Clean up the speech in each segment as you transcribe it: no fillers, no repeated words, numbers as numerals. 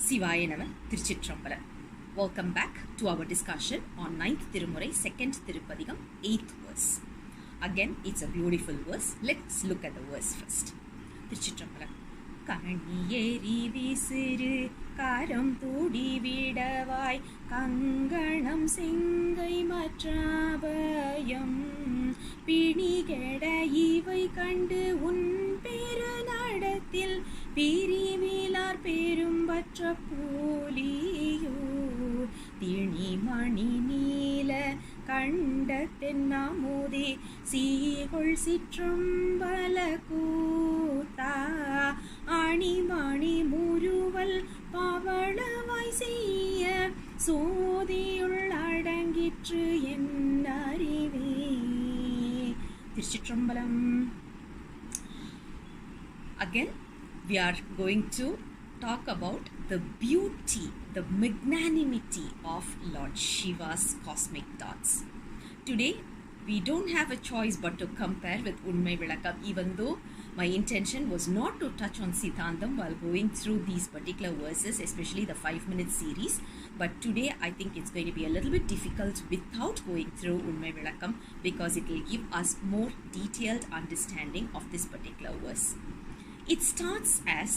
Sivaya Nama Tiruchitrambalam. Welcome back to our discussion on 9th Thirumurai, 2nd Thirupadigam, 8th verse. Again, it's a beautiful verse. Let's look at the verse first. Tiruchitrambalam. Kani, yeri, visiru karam thudi vidavai kanganam singai matrabayam pinigeda ivai kandu un peru nadathil pirivilar perumbatra poliyo tini mani neela கண்டத்தென்னாமுதே சீகொள் சிற்றம்பல கூத்தா அணிமணி முறுவல் பவளவாய் செய்ய சோதியுள் அடங்கிற்று என் அறிவே. திருச்சிற்றம்பலம். Again, we are going to talk about the beauty, the magnanimity of Lord Shiva's cosmic dance. Today, we don't have a choice but to compare with Unmai Vilakam, even though my intention was not to touch on Siddhantam while going through these particular verses, especially the 5-minute series. But today, I think it's going to be a little bit difficult without going through Unmai Vilakam because it will give us more detailed understanding of this particular verse. It starts as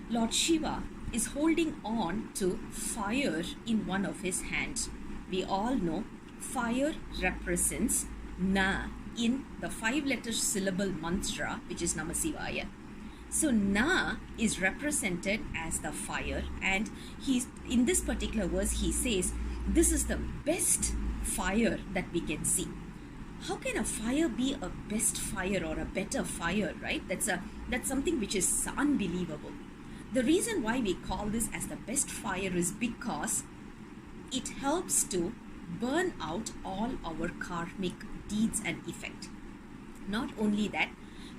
Lord Shiva is holding on to fire in one of his hands. We all know fire represents Na in the 5-letter syllable mantra, which is Namasivaya. So Na is represented as the fire, and he's in this particular verse he says this is the best fire that we can see. How can a fire be a best fire or a better fire, right? That's something which is unbelievable. The reason why we call this as the best fire is because it helps to burn out all our karmic deeds and effect. Not only that,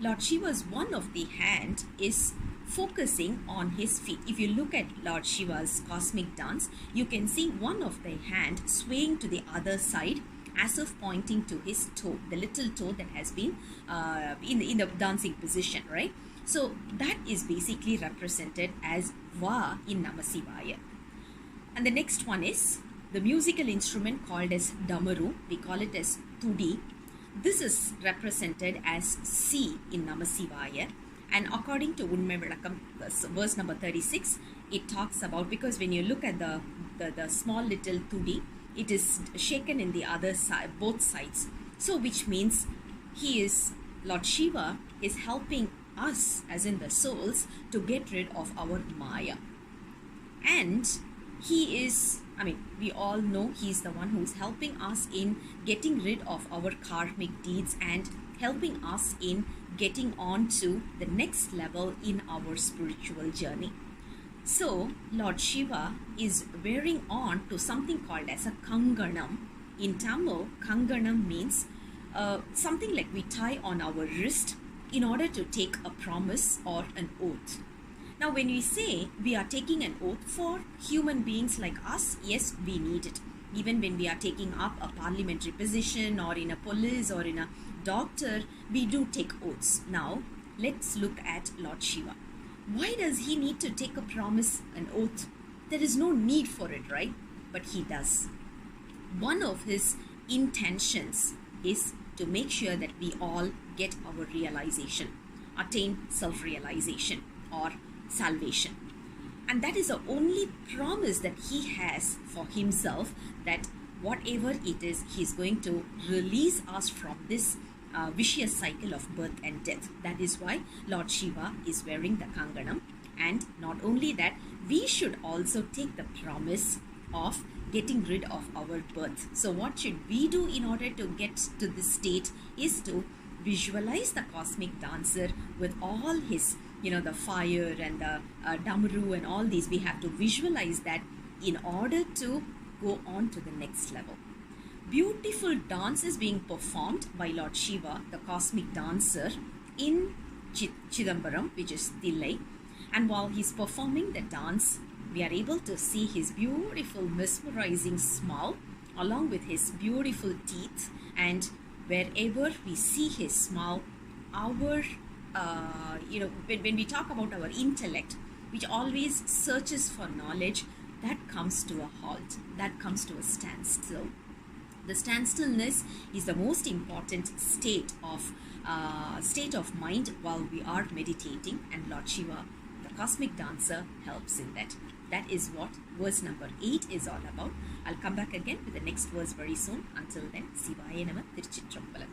Lord Shiva's one of the hand is focusing on his feet. If you look at Lord Shiva's cosmic dance, you can see one of the hand swaying to the other side as if pointing to his toe, the little toe that has been in the dancing position, right? So that is basically represented as Va in Namasivaya. And the next one is the musical instrument called as Damaru. We call it as Tudi. This is represented as C in Namasivaya. And according to Unmai Vilakam, verse number 36, it talks about, because when you look at the small little Tudi, it is shaken in the other side, both sides. So which means Lord Shiva is helping us, as in the souls, to get rid of our Maya. And we all know he's the one who's helping us in getting rid of our karmic deeds and helping us in getting on to the next level in our spiritual journey. So Lord Shiva is wearing on to something called as a kanganam. In Tamil, kanganam means something like we tie on our wrist in order to take a promise or an oath. Now, when we say we are taking an oath for human beings like us, yes, we need it. Even when we are taking up a parliamentary position or in a police or in a doctor, we do take oaths. Now, let's look at Lord Shiva. Why does he need to take a promise, an oath? There is no need for it, right? But he does. One of his intentions is to make sure that we all get our realization, attain self-realization or salvation. And that is the only promise that he has for himself, that whatever it is, he's going to release us from this vicious cycle of birth and death. That is why Lord Shiva is wearing the kanganam. And not only that, we should also take the promise of getting rid of our birth. So what should we do in order to get to this state is to visualize the cosmic dancer with all his, the fire and the damaru and all these. We have to visualize that in order to go on to the next level. Beautiful dance is being performed by Lord Shiva, the cosmic dancer, in Chidambaram, which is Thillai. And while he's performing the dance, we are able to see his beautiful, mesmerizing smile along with his beautiful teeth. And wherever we see his smile, our when we talk about our intellect, which always searches for knowledge, that comes to a halt, that comes to a standstill. The standstillness is the most important state of mind while we are meditating, and Lord Shiva, the cosmic dancer, helps in that. That is what verse number 8 is all about. I'll come back again with the next verse very soon. Until then, Sivaya Nama, Tiruchitrambalam.